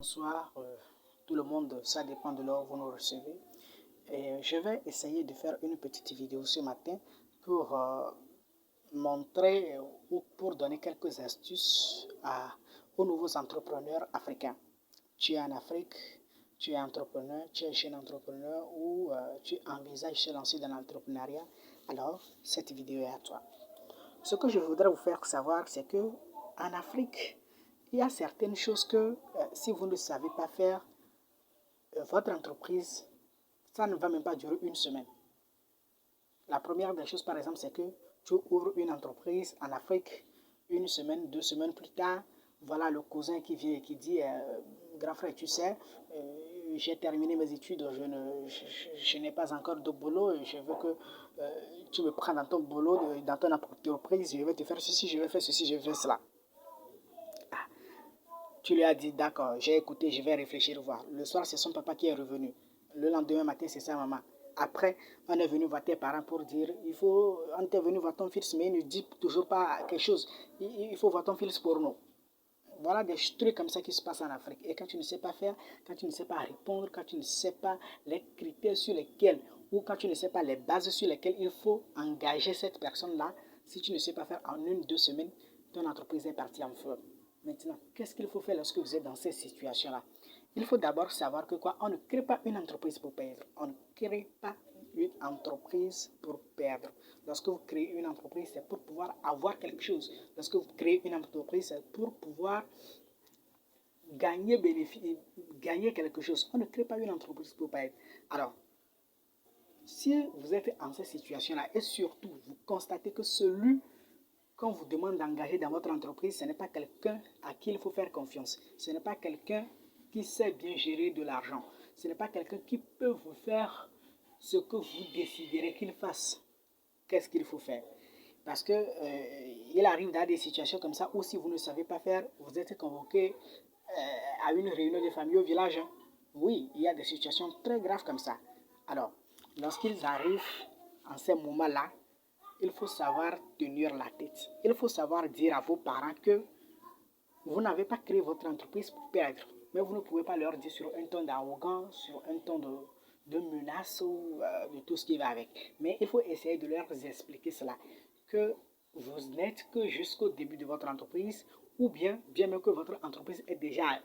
Bonsoir, tout le monde, ça dépend de l'heure où vous nous recevez. Et je vais essayer de faire une petite vidéo ce matin pour montrer ou pour donner quelques astuces aux nouveaux entrepreneurs africains. Tu es en Afrique, tu es entrepreneur, tu es jeune entrepreneur ou tu envisages de se lancer dans l'entrepreneuriat, alors cette vidéo est à toi. Ce que je voudrais vous faire savoir, c'est que en Afrique, il y a certaines choses que si vous ne savez pas faire, votre entreprise, ça ne va même pas durer une semaine. La première des choses, par exemple, c'est que tu ouvres une entreprise en Afrique, une semaine, 2 semaines plus tard, voilà le cousin qui vient et qui dit, grand frère, tu sais, j'ai terminé mes études, je n'ai pas encore de boulot, je veux que tu me prends dans ton boulot, dans ton entreprise, je vais te faire ceci, je vais faire ceci, je vais faire cela. Tu lui as dit, d'accord, j'ai écouté, je vais réfléchir, voir. Le soir, c'est son papa qui est revenu. Le lendemain matin, c'est sa maman. Après, on est venu voir tes parents pour dire, on est venu voir ton fils, mais il ne dit toujours pas quelque chose. Il faut voir ton fils pour nous. Voilà des trucs comme ça qui se passent en Afrique. Et quand tu ne sais pas faire, quand tu ne sais pas répondre, quand tu ne sais pas les critères sur lesquels, ou quand tu ne sais pas les bases sur lesquelles il faut engager cette personne-là, si tu ne sais pas faire en 1, 2 semaines, ton entreprise est partie en feu. Maintenant, qu'est-ce qu'il faut faire lorsque vous êtes dans cette situation-là? Il faut d'abord savoir que quoi? On ne crée pas une entreprise pour perdre. On ne crée pas une entreprise pour perdre. Lorsque vous créez une entreprise, c'est pour pouvoir avoir quelque chose. Lorsque vous créez une entreprise, c'est pour pouvoir gagner quelque chose. On ne crée pas une entreprise pour perdre. Alors, si vous êtes en cette situation-là et surtout vous constatez que celui qu'on vous demande d'engager dans votre entreprise, ce n'est pas quelqu'un à qui il faut faire confiance. Ce n'est pas quelqu'un qui sait bien gérer de l'argent. Ce n'est pas quelqu'un qui peut vous faire ce que vous déciderez qu'il fasse. Qu'est-ce qu'il faut faire? Parce que il arrive dans des situations comme ça où si vous ne savez pas faire, vous êtes convoqué à une réunion de famille au village. Oui, il y a des situations très graves comme ça. Alors, lorsqu'ils arrivent en ces moments-là, il faut savoir tenir la tête. Il faut savoir dire à vos parents que vous n'avez pas créé votre entreprise pour perdre. Mais vous ne pouvez pas leur dire sur un ton d'arrogance, sur un ton de menace ou de tout ce qui va avec. Mais il faut essayer de leur expliquer cela. Que vous n'êtes que jusqu'au début de votre entreprise ou bien même que votre entreprise est déjà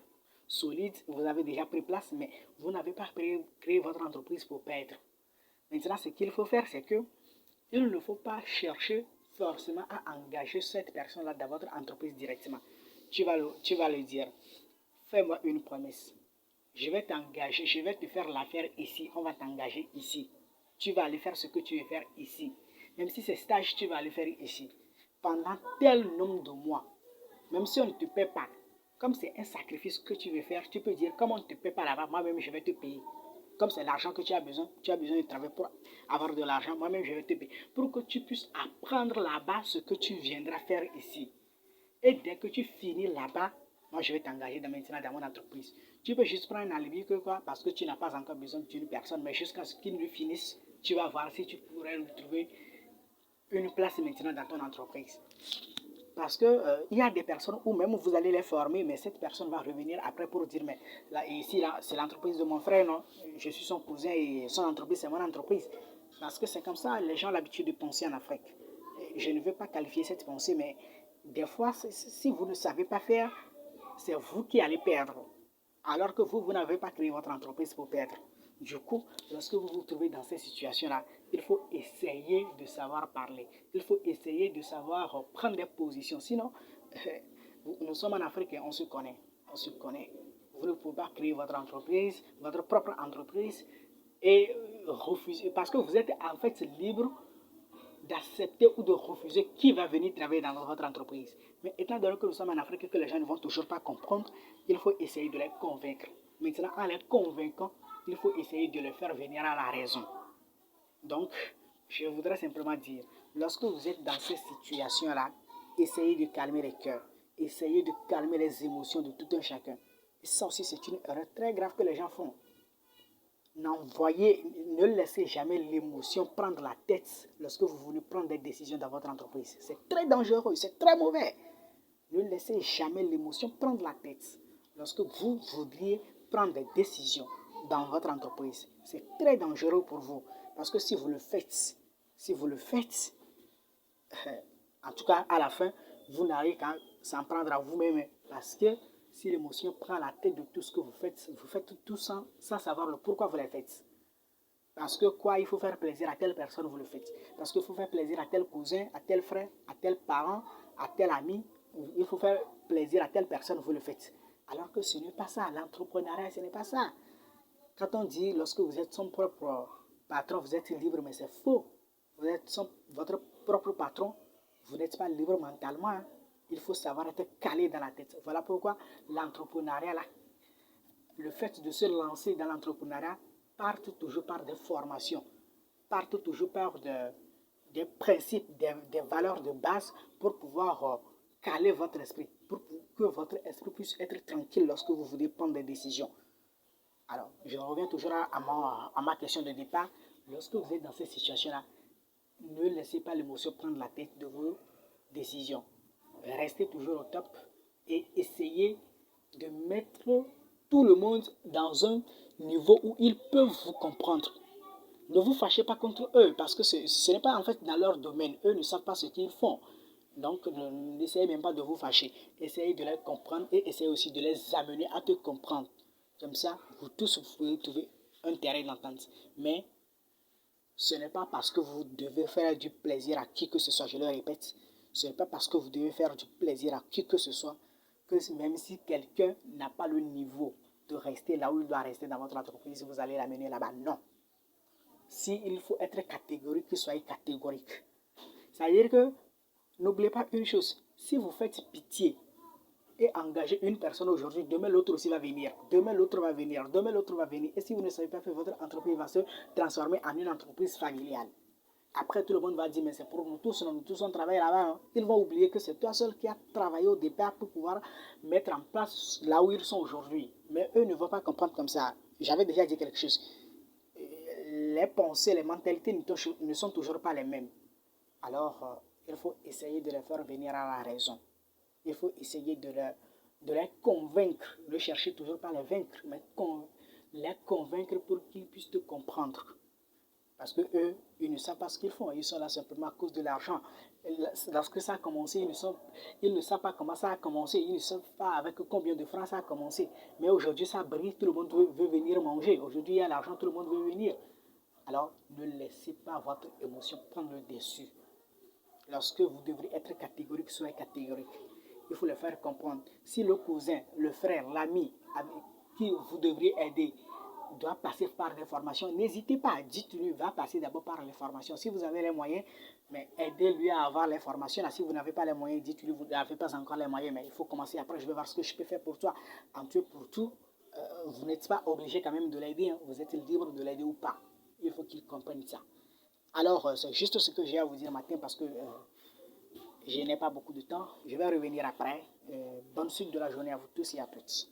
solide, vous avez déjà pris place, mais vous n'avez pas créé votre entreprise pour perdre. Maintenant, ce qu'il faut faire, c'est que il ne faut pas chercher forcément à engager cette personne-là dans votre entreprise directement. Tu vas le dire, fais-moi une promesse. Je vais t'engager, je vais te faire l'affaire ici, on va t'engager ici. Tu vas aller faire ce que tu veux faire ici. Même si c'est stage, tu vas aller faire ici. Pendant tel nombre de mois, même si on ne te paie pas, comme c'est un sacrifice que tu veux faire, tu peux dire, comme on ne te paie pas là-bas, moi-même je vais te payer. Comme c'est l'argent que tu as besoin de travailler pour avoir de l'argent, moi-même je vais te payer. Pour que tu puisses apprendre là-bas ce que tu viendras faire ici. Et dès que tu finis là-bas, moi je vais t'engager maintenant dans mon entreprise. Tu peux juste prendre un alibi que quoi, parce que tu n'as pas encore besoin d'une personne, mais jusqu'à ce qu'il ne finisse, tu vas voir si tu pourrais trouver une place maintenant dans ton entreprise. Parce que il y a des personnes où même vous allez les former, mais cette personne va revenir après pour dire, mais là, ici, là, c'est l'entreprise de mon frère, non? Je suis son cousin et son entreprise, c'est mon entreprise. Parce que c'est comme ça, les gens ont l'habitude de penser en Afrique. Je ne veux pas qualifier cette pensée, mais des fois, si vous ne savez pas faire, c'est vous qui allez perdre. Alors que vous n'avez pas créé votre entreprise pour perdre. Du coup, lorsque vous vous trouvez dans cette situation-là, il faut essayer de savoir parler. Il faut essayer de savoir prendre des positions. Sinon, nous sommes en Afrique et on se connaît. On se connaît. Vous ne pouvez pas créer votre entreprise, votre propre entreprise, et refuser. Parce que vous êtes en fait libre d'accepter ou de refuser qui va venir travailler dans votre entreprise. Mais étant donné que nous sommes en Afrique et que les gens ne vont toujours pas comprendre, il faut essayer de les convaincre. Maintenant, en les convainquant, il faut essayer de les faire venir à la raison. Donc, je voudrais simplement dire, lorsque vous êtes dans cette situation-là, essayez de calmer les cœurs, essayez de calmer les émotions de tout un chacun. Et ça aussi, c'est une erreur très grave que les gens font. Ne laissez jamais l'émotion prendre la tête lorsque vous voulez prendre des décisions dans votre entreprise. C'est très dangereux, c'est très mauvais. Ne laissez jamais l'émotion prendre la tête. lorsque vous voudriez prendre des décisions dans votre entreprise, c'est très dangereux pour vous. Parce que si vous le faites, en tout cas, à la fin, vous n'arrivez qu'à s'en prendre à vous-même. Parce que si l'émotion prend la tête de tout ce que vous faites tout sans savoir le pourquoi vous le faites. Parce que quoi, il faut faire plaisir à telle personne, vous le faites. Parce qu'il faut faire plaisir à tel cousin, à tel frère, à tel parent, à tel ami. Il faut faire plaisir à telle personne, vous le faites. Alors que ce n'est pas ça. L'entrepreneuriat, ce n'est pas ça. Quand on dit lorsque vous êtes son propre patron, vous êtes libre, mais c'est faux. Vous êtes votre propre patron, vous n'êtes pas libre mentalement. Hein. Il faut savoir être calé dans la tête. Voilà pourquoi l'entrepreneuriat, le fait de se lancer dans l'entrepreneuriat, partent toujours par des formations, partent toujours par des principes, des valeurs de base pour pouvoir caler votre esprit, pour que votre esprit puisse être tranquille lorsque vous voulez prendre des décisions. Alors, je reviens toujours à ma question de départ. Lorsque vous êtes dans cette situation-là, ne laissez pas l'émotion prendre la tête de vos décisions. Restez toujours au top et essayez de mettre tout le monde dans un niveau où ils peuvent vous comprendre. Ne vous fâchez pas contre eux parce que ce n'est pas en fait dans leur domaine. Eux ne savent pas ce qu'ils font. Donc, n'essayez même pas de vous fâcher. Essayez de les comprendre et essayez aussi de les amener à te comprendre. Comme ça, vous tous vous pouvez trouver un terrain d'entente. Mais ce n'est pas parce que vous devez faire du plaisir à qui que ce soit, je le répète, ce n'est pas parce que vous devez faire du plaisir à qui que ce soit, que même si quelqu'un n'a pas le niveau de rester là où il doit rester dans votre entreprise, vous allez l'amener là-bas. Non. S'il faut être catégorique, soyez catégorique. C'est-à-dire que, n'oubliez pas une chose, si vous faites pitié et engagez une personne aujourd'hui, demain l'autre aussi va venir, demain l'autre va venir, demain l'autre va venir. Et si vous ne savez pas faire, votre entreprise va se transformer en une entreprise familiale. Après, tout le monde va dire, mais c'est pour nous tous on travaille là-bas. Hein. Ils vont oublier que c'est toi seul qui as travaillé au départ pour pouvoir mettre en place là où ils sont aujourd'hui. Mais eux ne vont pas comprendre comme ça. J'avais déjà dit quelque chose. Les pensées, les mentalités ne sont toujours pas les mêmes. Alors, il faut essayer de les faire venir à la raison. Il faut essayer de les convaincre. Ne chercher toujours pas à les vaincre, mais les convaincre pour qu'ils puissent te comprendre. Parce que eux, ils ne savent pas ce qu'ils font. Ils sont là simplement à cause de l'argent. Lorsque ça a commencé, ils ne savent pas comment ça a commencé. Ils ne savent pas avec combien de francs ça a commencé. Mais aujourd'hui, ça brille. Tout le monde veut venir manger. Aujourd'hui, il y a l'argent. Tout le monde veut venir. Alors, ne laissez pas votre émotion prendre le dessus. Lorsque vous devrez être catégorique, soyez catégorique. Il faut le faire comprendre. Si le cousin, le frère, l'ami avec qui vous devriez aider doit passer par les formations, n'hésitez pas, dites-lui, va passer d'abord par les formations. Si vous avez les moyens, mais aidez-lui à avoir les formations. Là, si vous n'avez pas les moyens, dites-lui, vous n'avez pas encore les moyens, mais il faut commencer. Après, je vais voir ce que je peux faire pour toi. En tout pour tout, vous n'êtes pas obligé quand même de l'aider. Hein. Vous êtes libre de l'aider ou pas. Il faut qu'il comprenne ça. Alors, c'est juste ce que j'ai à vous dire matin parce que je n'ai pas beaucoup de temps. Je vais revenir après. Bonne suite de la journée à vous tous et à toutes.